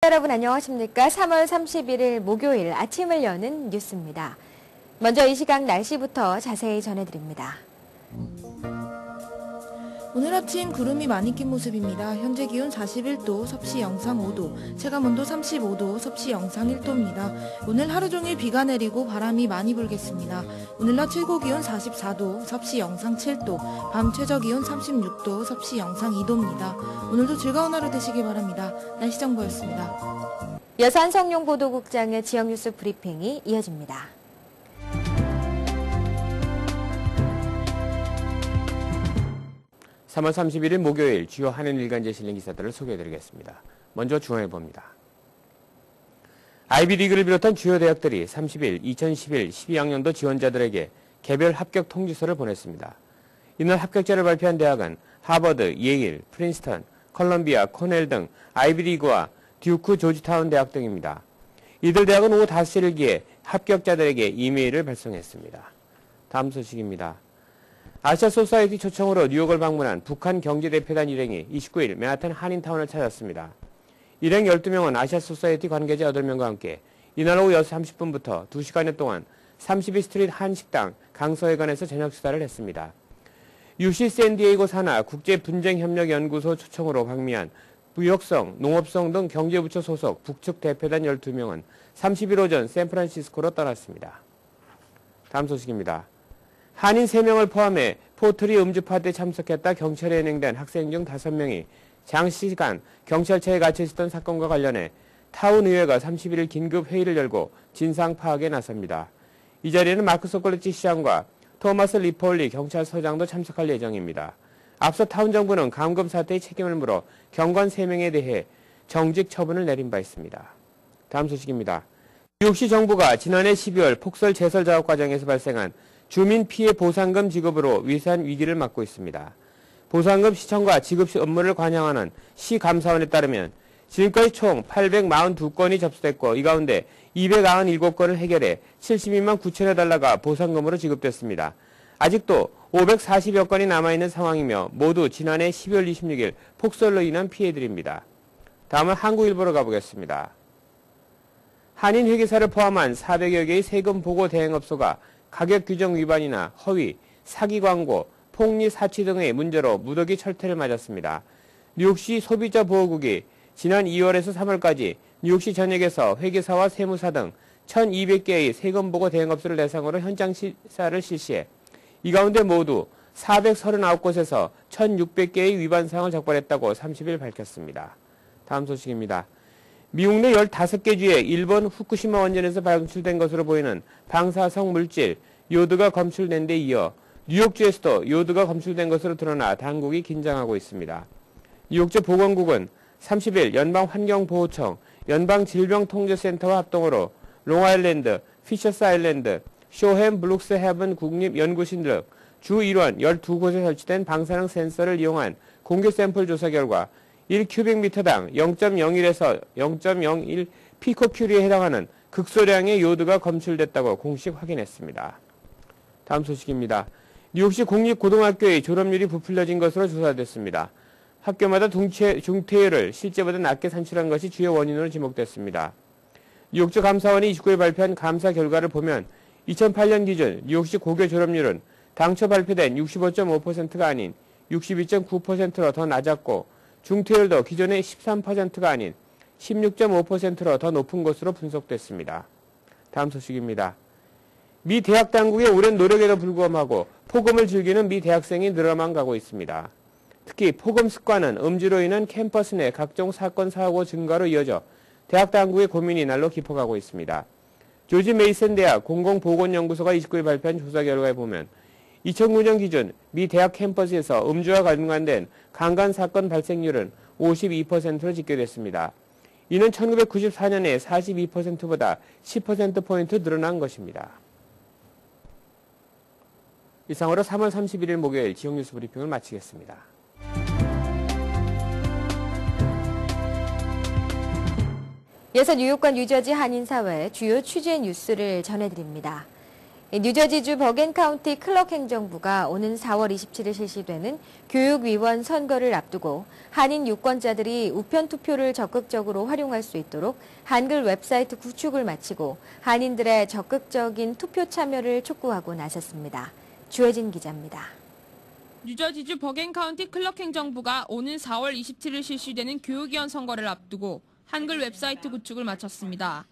여러분 안녕하십니까? 3월 31일 목요일 아침을 여는 뉴스입니다. 먼저 이 시각 날씨부터 자세히 전해드립니다. 오늘 아침 구름이 많이 낀 모습입니다. 현재 기온 41도, 섭씨 영상 5도, 체감온도 35도, 섭씨 영상 1도입니다. 오늘 하루 종일 비가 내리고 바람이 많이 불겠습니다. 오늘 낮 최고 기온 44도, 섭씨 영상 7도, 밤 최저 기온 36도, 섭씨 영상 2도입니다. 오늘도 즐거운 하루 되시기 바랍니다. 날씨 정보였습니다. 이어서 한성용 보도국장의 지역뉴스 브리핑이 이어집니다. 3월 31일 목요일 주요 한인일간지에 실린 기사들을 소개해드리겠습니다. 먼저 중앙일보입니다. 아이비리그를 비롯한 주요 대학들이 30일 2011-12학년도 지원자들에게 개별 합격 통지서를 보냈습니다. 이날 합격자를 발표한 대학은 하버드, 예일, 프린스턴, 컬럼비아, 코넬 등 아이비리그와 듀크, 조지타운 대학 등입니다. 이들 대학은 오후 5시를 기해 합격자들에게 이메일을 발송했습니다. 다음 소식입니다. 아시아 소사이티 초청으로 뉴욕을 방문한 북한 경제대표단 일행이 29일 맨하탄 한인타운을 찾았습니다. 일행 12명은 아시아 소사이티 관계자 8명과 함께 이날 오후 6시 30분부터 2시간여 동안 32 스트리트 한식당 강서회관에서 저녁 식사를 했습니다. UC 샌디에이고 산하 국제분쟁협력연구소 초청으로 방미한 무역성, 농업성 등 경제부처 소속 북측 대표단 12명은 30일 오전 샌프란시스코로 떠났습니다. 다음 소식입니다. 한인 3명을 포함해 포트리 음주 파티에 참석했다 경찰에 연행된 학생 중 5명이 장시간 경찰차에 갇혀 있었던 사건과 관련해 타운 의회가 31일 긴급 회의를 열고 진상 파악에 나섭니다. 이 자리에는 마크 소콜레치 시장과 토마스 리폴리 경찰서장도 참석할 예정입니다. 앞서 타운 정부는 감금 사태의 책임을 물어 경관 3명에 대해 정직 처분을 내린 바 있습니다. 다음 소식입니다. 뉴욕시 정부가 지난해 12월 폭설 제설 작업 과정에서 발생한 주민 피해 보상금 지급으로 위산 위기를 맞고 있습니다. 보상금 시청과 지급 업무를 관여하는 시 감사원에 따르면 지금까지 총 842건이 접수됐고 이 가운데 297건을 해결해 72만 9천여 달러가 보상금으로 지급됐습니다. 아직도 540여 건이 남아있는 상황이며 모두 지난해 12월 26일 폭설로 인한 피해들입니다. 다음은 한국일보로 가보겠습니다. 한인 회계사를 포함한 400여 개의 세금 보고 대행업소가 가격 규정 위반이나 허위, 사기 광고, 폭리 사치 등의 문제로 무더기 철퇴를 맞았습니다. 뉴욕시 소비자보호국이 지난 2월에서 3월까지 뉴욕시 전역에서 회계사와 세무사 등 1,200개의 세금보고 대행업소를 대상으로 현장 시사를 실시해 이 가운데 모두 439곳에서 1,600개의 위반 사항을 적발했다고 30일 밝혔습니다. 다음 소식입니다. 미국 내 15개 주에 일본 후쿠시마 원전에서 방출된 것으로 보이는 방사성 물질 요드가 검출된 데 이어 뉴욕주에서도 요드가 검출된 것으로 드러나 당국이 긴장하고 있습니다. 뉴욕주 보건국은 30일 연방환경보호청, 연방질병통제센터와 합동으로 롱아일랜드, 피셔스 아일랜드, 쇼햄 블룩스 헤븐 국립연구실 등 주 1원 12곳에 설치된 방사능 센서를 이용한 공개 샘플 조사 결과 1큐빅미터당 0.01에서 0.01 피코큐리에 해당하는 극소량의 요드가 검출됐다고 공식 확인했습니다. 다음 소식입니다. 뉴욕시 공립고등학교의 졸업률이 부풀려진 것으로 조사됐습니다. 학교마다 중퇴율을 실제보다 낮게 산출한 것이 주요 원인으로 지목됐습니다. 뉴욕주 감사원이 29일 발표한 감사 결과를 보면 2008년 기준 뉴욕시 고교 졸업률은 당초 발표된 65.5%가 아닌 62.9%로 더 낮았고 중퇴율도 기존의 13%가 아닌 16.5%로 더 높은 것으로 분석됐습니다. 다음 소식입니다. 미 대학 당국의 오랜 노력에도 불구하고 폭음을 즐기는 미 대학생이 늘어만 가고 있습니다. 특히 폭음 습관은 음주로 인한 캠퍼스 내 각종 사건 사고 증가로 이어져 대학 당국의 고민이 날로 깊어가고 있습니다. 조지 메이슨 대학 공공보건연구소가 29일 발표한 조사 결과에 보면 2009년 기준 미 대학 캠퍼스에서 음주와 관련된 강간 사건 발생률은 52%로 집계됐습니다. 이는 1994년의 42%보다 10%포인트 늘어난 것입니다. 이상으로 3월 31일 목요일 지역뉴스 브리핑을 마치겠습니다. 이어서 뉴욕과 뉴저지 한인사회 주요 취재 뉴스를 전해드립니다. 뉴저지주 버겐카운티 클럭 행정부가 오는 4월 27일 실시되는 교육위원 선거를 앞두고 한인 유권자들이 우편 투표를 적극적으로 활용할 수 있도록 한글 웹사이트 구축을 마치고 한인들의 적극적인 투표 참여를 촉구하고 나섰습니다. 주혜진 기자입니다. 뉴저지주 버겐카운티 클럭 행정부가 오는 4월 27일 실시되는 교육위원 선거를 앞두고 한글 웹사이트 구축을 마쳤습니다.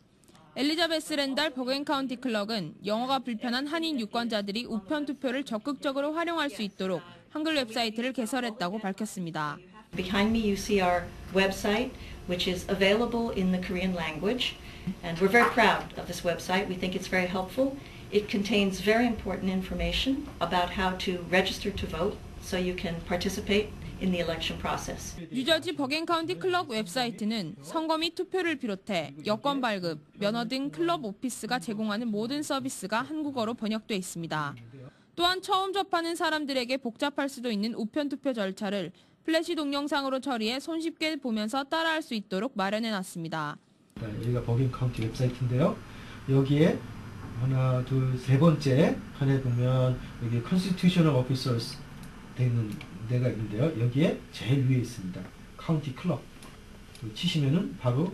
엘리자베스 랜달 버겐카운티 클럭은 영어가 불편한 한인 유권자들이 우편 투표를 적극적으로 활용할 수 있도록 한글 웹사이트를 개설했다고 밝혔습니다. Behind me you see our website, which is available in the Korean language, and we're very proud of this website. We think it's very helpful. It contains very important information about how to register to vote so you can participate in the election process. 뉴저지 버겐카운티 클럭 웹사이트는 선거 및 투표를 비롯해 여권 발급, 면허 등 클럽 오피스가 제공하는 모든 서비스가 한국어로 번역돼 있습니다. 또한 처음 접하는 사람들에게 복잡할 수도 있는 우편 투표 절차를 플래시 동영상으로 처리해 손쉽게 보면서 따라할 수 있도록 마련해놨습니다. 여기가 버겐카운티 웹사이트인데요. 여기에 하나, 둘, 세 번째 편에 보면 여기 Constitutional Officers 돼 있는 데가 있는데요. 여기에 제일 위에 있습니다. 카운티 클럽. 치시면은 바로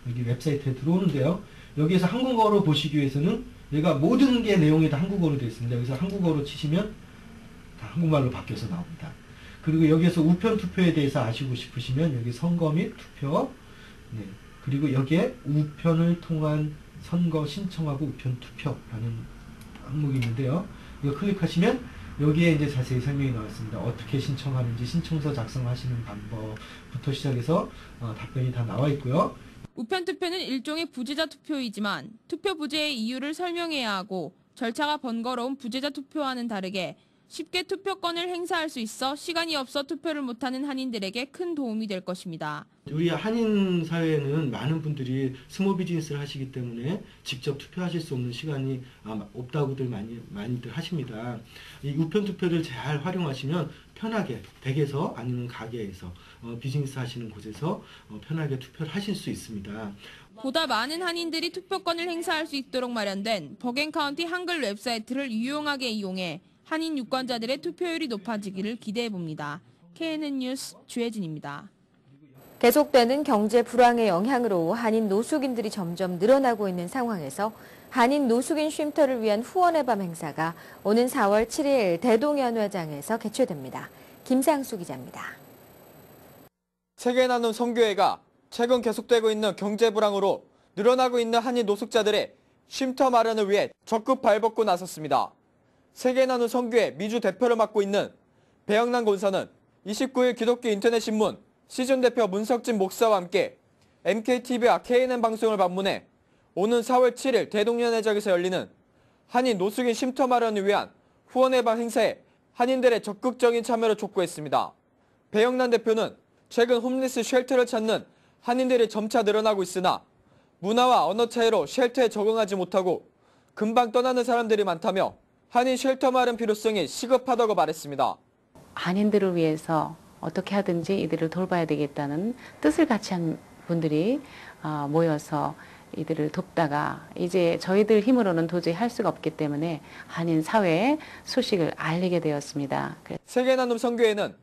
여기 웹사이트에 들어오는데요. 여기에서 한국어로 보시기 위해서는 여기가 모든 게 내용이 다 한국어로 되어 있습니다. 여기서 한국어로 치시면 다 한국말로 바뀌어서 나옵니다. 그리고 여기에서 우편 투표에 대해서 아시고 싶으시면 여기 선거 및 투표, 네. 그리고 여기에 우편을 통한 선거 신청하고 우편 투표라는 항목이 있는데요. 이거 클릭하시면 여기에 이제 자세히 설명이 나왔습니다. 어떻게 신청하는지, 신청서 작성하시는 방법부터 시작해서 답변이 다 나와 있고요. 우편 투표는 일종의 부재자 투표이지만 투표 부재의 이유를 설명해야 하고 절차가 번거로운 부재자 투표와는 다르게 쉽게 투표권을 행사할 수 있어 시간이 없어 투표를 못하는 한인들에게 큰 도움이 될 것입니다. 우리 한인 사회에는 많은 분들이 스몰 비즈니스를 하시기 때문에 직접 투표하실 수 없는 시간이 없다고들 많이들 하십니다. 이 우편 투표를 잘 활용하시면 편하게 댁에서 아니면 가게에서 비즈니스 하시는 곳에서 편하게 투표를 하실 수 있습니다. 보다 많은 한인들이 투표권을 행사할 수 있도록 마련된 버겐카운티 한글 웹사이트를 유용하게 이용해 한인 유권자들의 투표율이 높아지기를 기대해봅니다. KNN 뉴스 주혜진입니다. 계속되는 경제 불황의 영향으로 한인 노숙인들이 점점 늘어나고 있는 상황에서 한인 노숙인 쉼터를 위한 후원의 밤 행사가 오는 4월 7일 대동연회장에서 개최됩니다. 김상수 기자입니다. 세계 나눔 선교회가 최근 계속되고 있는 경제 불황으로 늘어나고 있는 한인 노숙자들의 쉼터 마련을 위해 적극 발벗고 나섰습니다. 세계 나눔 선교회 미주 대표를 맡고 있는 배영란 권사는 29일 기독교 인터넷 신문 시즌 대표 문석진 목사와 함께 MKTV와 KNN 방송을 방문해 오는 4월 7일 대동연회장에서 열리는 한인 노숙인 쉼터 마련을 위한 후원의 밤 행사에 한인들의 적극적인 참여를 촉구했습니다. 배영란 대표는 최근 홈리스 쉘터를 찾는 한인들이 점차 늘어나고 있으나 문화와 언어 차이로 쉘터에 적응하지 못하고 금방 떠나는 사람들이 많다며 한인 쉘터 마련 필요성이 시급하다고 말했습니다. 한인들을 위해서 어떻게 하든지 이들을 돌봐야 되겠다는 뜻을 같이 한 분들이 모여서 이들을 돕다가 이제 저희들 힘으로는 도저히 할 수가 없기 때문에 한인 사회에 소식을 알리게 되었습니다. 세계 나눔 선교회는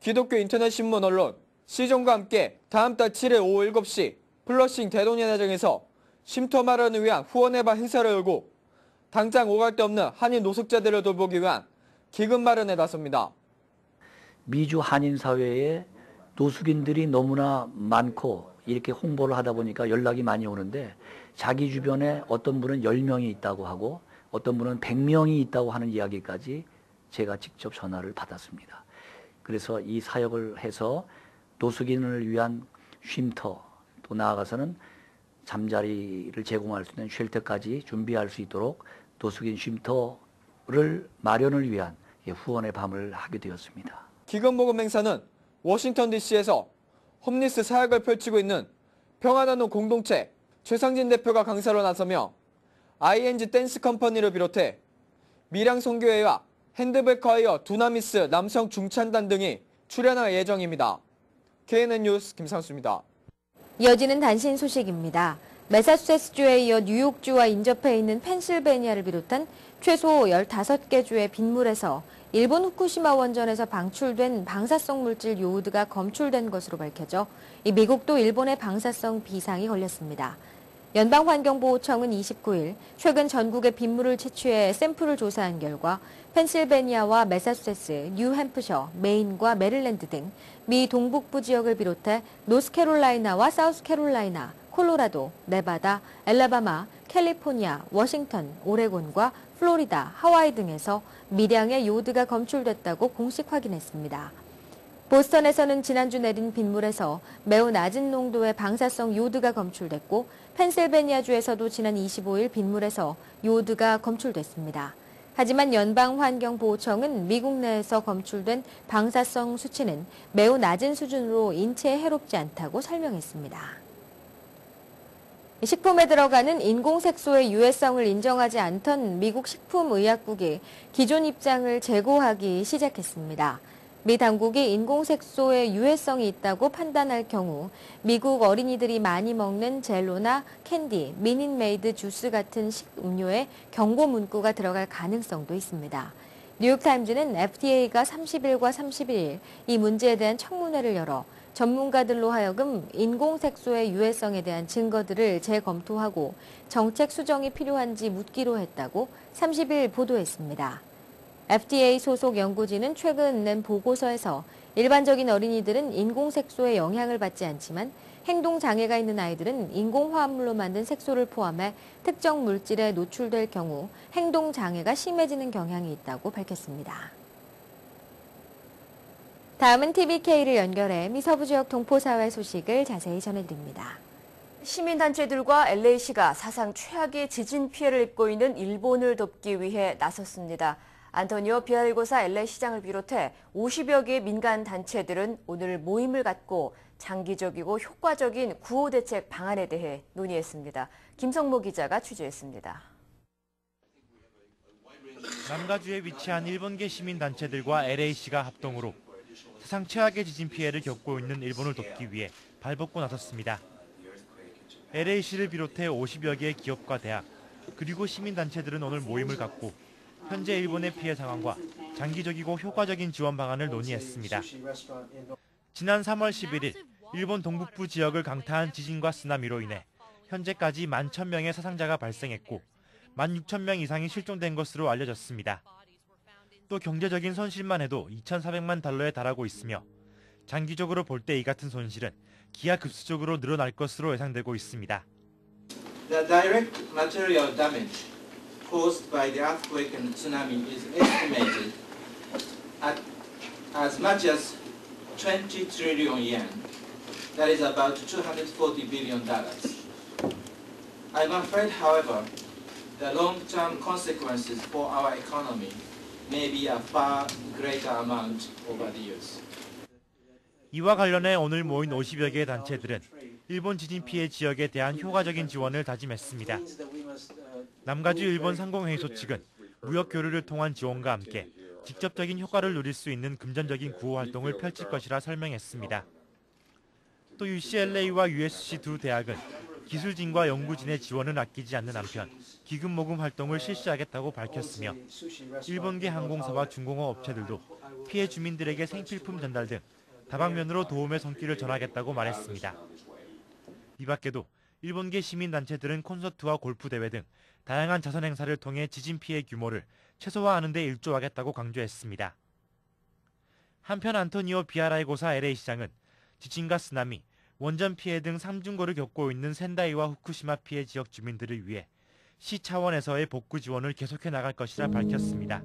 기독교 인터넷 신문 언론 시종과 함께 다음 달 7일 오후 7시 플러싱 대동연회장에서 쉼터 마련을 위한 후원의 밤 행사를 열고 당장 오갈 데 없는 한인 노숙자들을 돌보기 위한 기금 마련에 나섭니다. 미주 한인 사회에 노숙인들이 너무나 많고 이렇게 홍보를 하다 보니까 연락이 많이 오는데 자기 주변에 어떤 분은 10명이 있다고 하고 어떤 분은 100명이 있다고 하는 이야기까지 제가 직접 전화를 받았습니다. 그래서 이 사역을 해서 노숙인을 위한 쉼터 또 나아가서는 잠자리를 제공할 수 있는 쉘터까지 준비할 수 있도록 노숙인 쉼터를 마련을 위한 후원의 밤을 하게 되었습니다. 기금 모금 행사는 워싱턴 DC에서 홈리스 사역을 펼치고 있는 평화나눔 공동체 최상진 대표가 강사로 나서며 ING 댄스 컴퍼니를 비롯해 밀양 선교회와 핸드백 과이어 두나미스 남성 중창단 등이 출연할 예정입니다. KNN 뉴스 김상수입니다. 이어지는 단신 소식입니다. 매사추세츠주에 이어 뉴욕주와 인접해 있는 펜실베니아를 비롯한 최소 15개 주의 빗물에서 일본 후쿠시마 원전에서 방출된 방사성 물질 요오드가 검출된 것으로 밝혀져 미국도 일본의 방사성 비상이 걸렸습니다. 연방환경보호청은 29일 최근 전국의 빗물을 채취해 샘플을 조사한 결과 펜실베니아와 매사추세츠, 뉴햄프셔, 메인과 메릴랜드 등 미 동북부 지역을 비롯해 노스캐롤라이나와 사우스캐롤라이나, 콜로라도, 네바다, 엘라바마, 캘리포니아, 워싱턴, 오레곤과 플로리다, 하와이 등에서 미량의 요오드가 검출됐다고 공식 확인했습니다. 보스턴에서는 지난주 내린 빗물에서 매우 낮은 농도의 방사성 요오드가 검출됐고 펜실베니아주에서도 지난 25일 빗물에서 요오드가 검출됐습니다. 하지만 연방환경보호청은 미국 내에서 검출된 방사성 수치는 매우 낮은 수준으로 인체에 해롭지 않다고 설명했습니다. 식품에 들어가는 인공색소의 유해성을 인정하지 않던 미국 식품의약국이 기존 입장을 재고하기 시작했습니다. 미 당국이 인공색소의 유해성이 있다고 판단할 경우 미국 어린이들이 많이 먹는 젤로나 캔디, 미닛메이드 주스 같은 식음료에 경고 문구가 들어갈 가능성도 있습니다. 뉴욕타임즈는 FDA가 30일과 31일 이 문제에 대한 청문회를 열어 전문가들로 하여금 인공색소의 유해성에 대한 증거들을 재검토하고 정책 수정이 필요한지 묻기로 했다고 30일 보도했습니다. FDA 소속 연구진은 최근 낸 보고서에서 일반적인 어린이들은 인공색소의 영향을 받지 않지만 행동장애가 있는 아이들은 인공화합물로 만든 색소를 포함해 특정 물질에 노출될 경우 행동장애가 심해지는 경향이 있다고 밝혔습니다. 다음은 TVK를 연결해 미 서부 지역 동포사회 소식을 자세히 전해드립니다. 시민단체들과 LA시가 사상 최악의 지진 피해를 입고 있는 일본을 돕기 위해 나섰습니다. 안토니오 비알고사 LA시장을 비롯해 50여 개의 민간 단체들은 오늘 모임을 갖고 장기적이고 효과적인 구호 대책 방안에 대해 논의했습니다. 김성모 기자가 취재했습니다. 남가주에 위치한 일본계 시민단체들과 LA시가 합동으로 사상 최악의 지진 피해를 겪고 있는 일본을 돕기 위해 발벗고 나섰습니다. LA시를 비롯해 50여 개의 기업과 대학, 그리고 시민단체들은 오늘 모임을 갖고 현재 일본의 피해 상황과 장기적이고 효과적인 지원 방안을 논의했습니다. 지난 3월 11일 일본 동북부 지역을 강타한 지진과 쓰나미로 인해 현재까지 11,000명의 사상자가 발생했고 16,000명 이상이 실종된 것으로 알려졌습니다. 또 경제적인 손실만 해도 2,400만 달러에 달하고 있으며 장기적으로 볼 때 이 같은 손실은 기하급수적으로 늘어날 것으로 예상되고 있습니다. The direct material damage caused by the earthquake and tsunami is estimated at as much as 20 trillion yen. That is about $240 billion. I'm afraid, however, the long-term consequences for our economy may be a far greater amount over the years. 이와 관련해 오늘 모인 50여 개의 단체들은 일본 지진 피해 지역에 대한 효과적인 지원을 다짐했습니다. 남가주 일본 상공회의소 측은 무역 교류를 통한 지원과 함께 직접적인 효과를 누릴 수 있는 금전적인 구호 활동을 펼칠 것이라 설명했습니다. 또 UCLA와 USC 두 대학은 기술진과 연구진의 지원을 아끼지 않는 한편 기금 모금 활동을 실시하겠다고 밝혔으며 일본계 항공사와 중공업 업체들도 피해 주민들에게 생필품 전달 등 다방면으로 도움의 손길을 전하겠다고 말했습니다. 이 밖에도 일본계 시민단체들은 콘서트와 골프 대회 등 다양한 자선 행사를 통해 지진 피해 규모를 최소화하는 데 일조하겠다고 강조했습니다. 한편 안토니오 비아라이고사 LA시장은 지진과 쓰나미, 원전 피해 등 3중고를 겪고 있는 센다이와 후쿠시마 피해 지역 주민들을 위해 시 차원에서의 복구 지원을 계속해 나갈 것이라 밝혔습니다.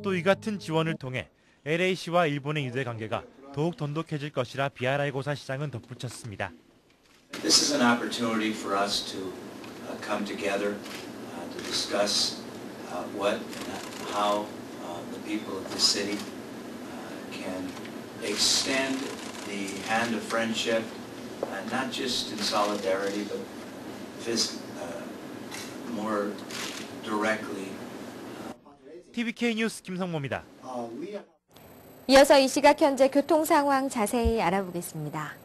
또 이 같은 지원을 통해 LA시와 일본의 유대 관계가 더욱 돈독해질 것이라 비아라이고사 시장은 덧붙였습니다. This is an opportunity for us to come together to discuss what and how the people of this city can extend the hand of friendship, not just in solidarity, but more directly. TVK 뉴스 김성모입니다. 이어서 이 시각 현재 교통 상황 자세히 알아보겠습니다.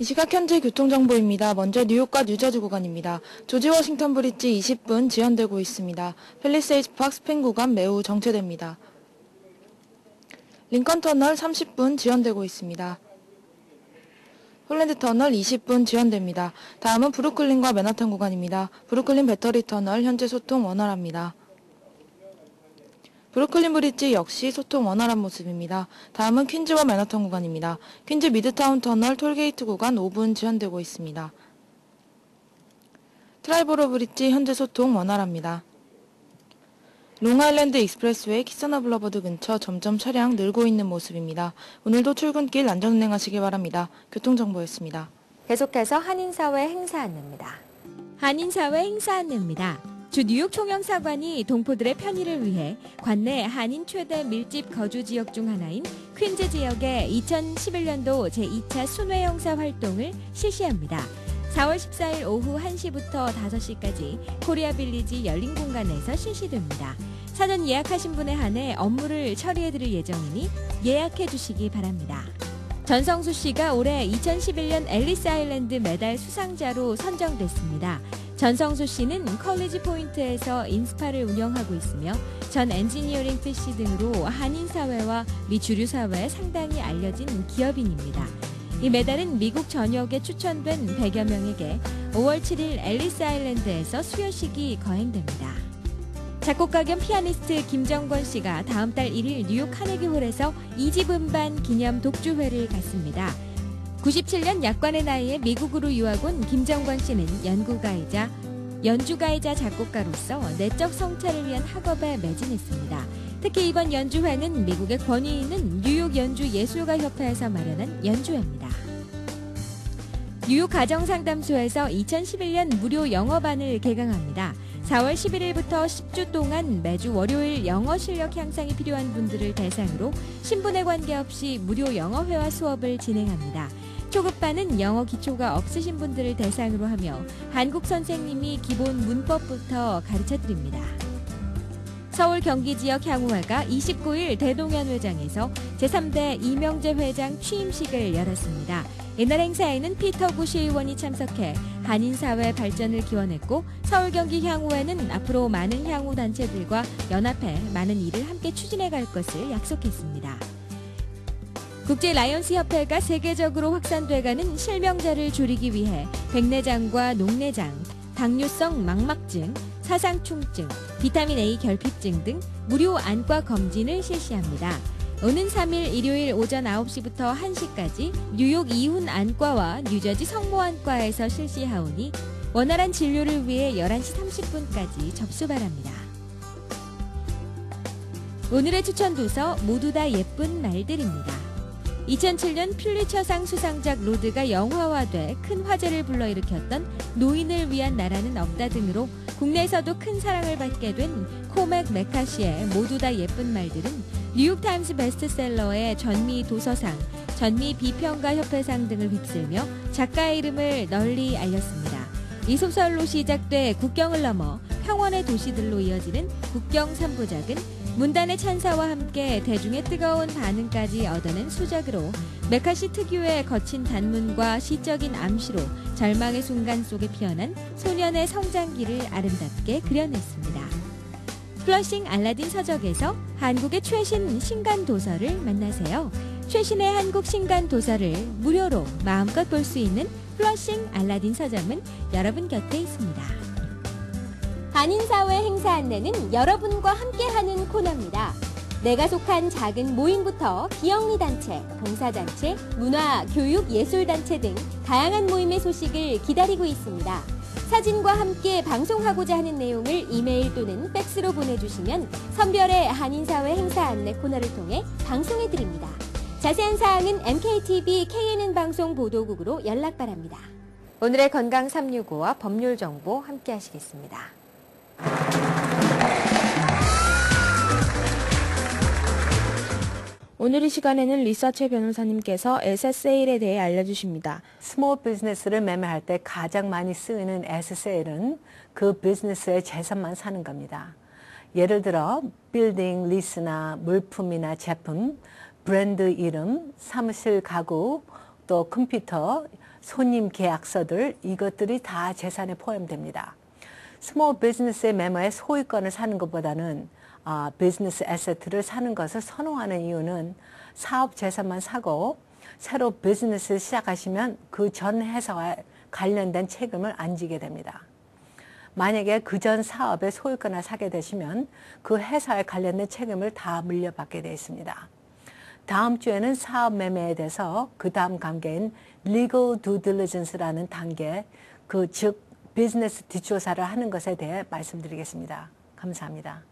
이 시각 현재 교통정보입니다. 먼저 뉴욕과 뉴저지 구간입니다. 조지 워싱턴 브릿지 20분 지연되고 있습니다. 팰리세이드 파크 스팽 구간 매우 정체됩니다. 링컨 터널 30분 지연되고 있습니다. 홀랜드 터널 20분 지연됩니다. 다음은 브루클린과 맨하탄 구간입니다. 브루클린 배터리 터널 현재 소통 원활합니다. 브루클린 브릿지 역시 소통 원활한 모습입니다. 다음은 퀸즈와 맨하탄 구간입니다. 퀸즈 미드타운 터널 톨게이트 구간 5분 지연되고 있습니다. 트라이버로 브릿지 현재 소통 원활합니다. 롱아일랜드 익스프레스웨이 키서너 블러버드 근처 점점 차량 늘고 있는 모습입니다. 오늘도 출근길 안전운행하시기 바랍니다. 교통정보였습니다. 계속해서 한인사회 행사 안내입니다. 한인사회 행사 안내입니다. 주 뉴욕 총영사관이 동포들의 편의를 위해 관내 한인 최대 밀집 거주 지역 중 하나인 퀸즈 지역의 2011년도 제2차 순회 행사 활동을 실시합니다. 4월 14일 오후 1시부터 5시까지 코리아 빌리지 열린 공간에서 실시됩니다. 사전 예약하신 분에 한해 업무를 처리해드릴 예정이니 예약해 주시기 바랍니다. 전성수 씨가 올해 2011년 앨리스 아일랜드 메달 수상자로 선정됐습니다. 전성수 씨는 컬리지 포인트에서 인스파를 운영하고 있으며 전 엔지니어링 PC 등으로 한인사회와 미 주류사회에 상당히 알려진 기업인입니다. 이 메달은 미국 전역에 추천된 100여 명에게 5월 7일 앨리스 아일랜드에서 수여식이 거행됩니다. 작곡가 겸 피아니스트 김정권 씨가 다음 달 1일 뉴욕 카네기홀에서 2집 음반 기념 독주회를 갖습니다. 97년 약관의 나이에 미국으로 유학 온 김정권 씨는 연주가이자 작곡가로서 내적 성찰을 위한 학업에 매진했습니다. 특히 이번 연주회는 미국의 권위 있는 뉴욕 연주예술가협회에서 마련한 연주회입니다. 뉴욕 가정상담소에서 2011년 무료 영어반을 개강합니다. 4월 11일부터 10주 동안 매주 월요일 영어 실력 향상이 필요한 분들을 대상으로 신분에 관계없이 무료 영어회화 수업을 진행합니다. 초급반은 영어 기초가 없으신 분들을 대상으로 하며 한국 선생님이 기본 문법부터 가르쳐드립니다. 서울 경기 지역 향후회가 29일 대동현회장에서 제3대 이명재 회장 취임식을 열었습니다. 이날 행사에는 피터 구시 의원이 참석해 한인사회 발전을 기원했고 서울 경기 향후회는 앞으로 많은 향후 단체들과 연합해 많은 일을 함께 추진해 갈 것을 약속했습니다. 국제 라이온스 협회가 세계적으로 확산돼가는 실명자를 줄이기 위해 백내장과 녹내장, 당뇨성 망막증, 사상충증, 비타민 A 결핍증 등 무료 안과 검진을 실시합니다. 오는 3일 일요일 오전 9시부터 1시까지 뉴욕 이훈 안과와 뉴저지 성모안과에서 실시하오니 원활한 진료를 위해 11시 30분까지 접수 바랍니다. 오늘의 추천 도서 모두 다 예쁜 말들입니다. 2007년 퓰리처상 수상작 로드가 영화화돼 큰 화제를 불러일으켰던 노인을 위한 나라는 없다 등으로 국내에서도 큰 사랑을 받게 된 코맥 메카시의 모두 다 예쁜 말들은 뉴욕타임스 베스트셀러의 전미 도서상, 전미 비평가 협회상 등을 휩쓸며 작가의 이름을 널리 알렸습니다. 이 소설로 시작돼 국경을 넘어 평원의 도시들로 이어지는 국경 3부작은 문단의 찬사와 함께 대중의 뜨거운 반응까지 얻어낸 수작으로 메카시 특유의 거친 단문과 시적인 암시로 절망의 순간 속에 피어난 소년의 성장기를 아름답게 그려냈습니다. 플러싱 알라딘 서적에서 한국의 최신 신간 도서를 만나세요. 최신의 한국 신간 도서를 무료로 마음껏 볼 수 있는 플러싱 알라딘 서점은 여러분 곁에 있습니다. 한인사회 행사 안내는 여러분과 함께하는 코너입니다. 내가 속한 작은 모임부터 비영리단체, 봉사단체, 문화, 교육, 예술단체 등 다양한 모임의 소식을 기다리고 있습니다. 사진과 함께 방송하고자 하는 내용을 이메일 또는 팩스로 보내주시면 선별의 한인사회 행사 안내 코너를 통해 방송해드립니다. 자세한 사항은 MKTV KNN 방송 보도국으로 연락 바랍니다. 오늘의 건강 365와 법률 정보 함께 하시겠습니다. 오늘 이 시간에는 리사체 변호사님께서 SSA에 대해 알려주십니다. 스몰 비즈니스를 매매할 때 가장 많이 쓰이는 SSA는 그 비즈니스의 재산만 사는 겁니다. 예를 들어 빌딩, 리스나 물품이나 제품, 브랜드 이름, 사무실 가구, 또 컴퓨터, 손님 계약서들 이것들이 다 재산에 포함됩니다. 스몰 비즈니스의 매매에 소유권을 사는 것보다는 비즈니스 애세트를 사는 것을 선호하는 이유는 사업 재산만 사고 새로 비즈니스를 시작하시면 그 전 회사와 관련된 책임을 안 지게 됩니다. 만약에 그 전 사업의 소유권을 사게 되시면 그 회사에 관련된 책임을 다 물려받게 되어 있습니다. 다음 주에는 사업 매매에 대해서 그 다음 단계인 Legal Due Diligence라는 단계, 즉 비즈니스 뒷조사를 하는 것에 대해 말씀드리겠습니다. 감사합니다.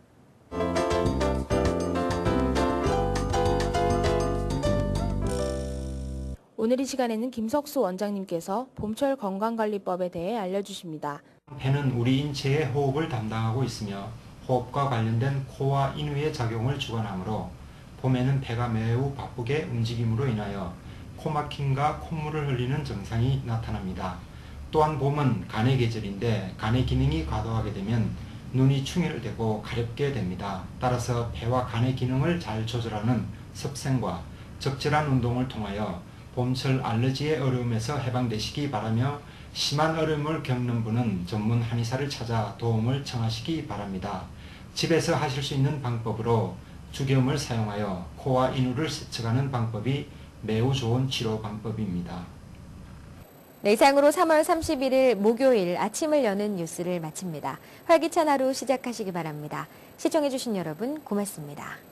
오늘 이 시간에는 김석수 원장님께서 봄철 건강관리법에 대해 알려주십니다. 폐는 우리 인체의 호흡을 담당하고 있으며 호흡과 관련된 코와 인후의 작용을 주관하므로 봄에는 폐가 매우 바쁘게 움직임으로 인하여 코막힘과 콧물을 흘리는 증상이 나타납니다. 또한 봄은 간의 계절인데 간의 기능이 과도하게 되면 눈이 충혈되고 가렵게 됩니다. 따라서 폐와 간의 기능을 잘 조절하는 습생과 적절한 운동을 통하여 봄철 알러지의 어려움에서 해방되시기 바라며 심한 어려움을 겪는 분은 전문 한의사를 찾아 도움을 청하시기 바랍니다. 집에서 하실 수 있는 방법으로 죽염을 사용하여 코와 인후를 세척하는 방법이 매우 좋은 치료 방법입니다. 네, 이상으로 3월 31일 목요일 아침을 여는 뉴스를 마칩니다. 활기찬 하루 시작하시기 바랍니다. 시청해주신 여러분 고맙습니다.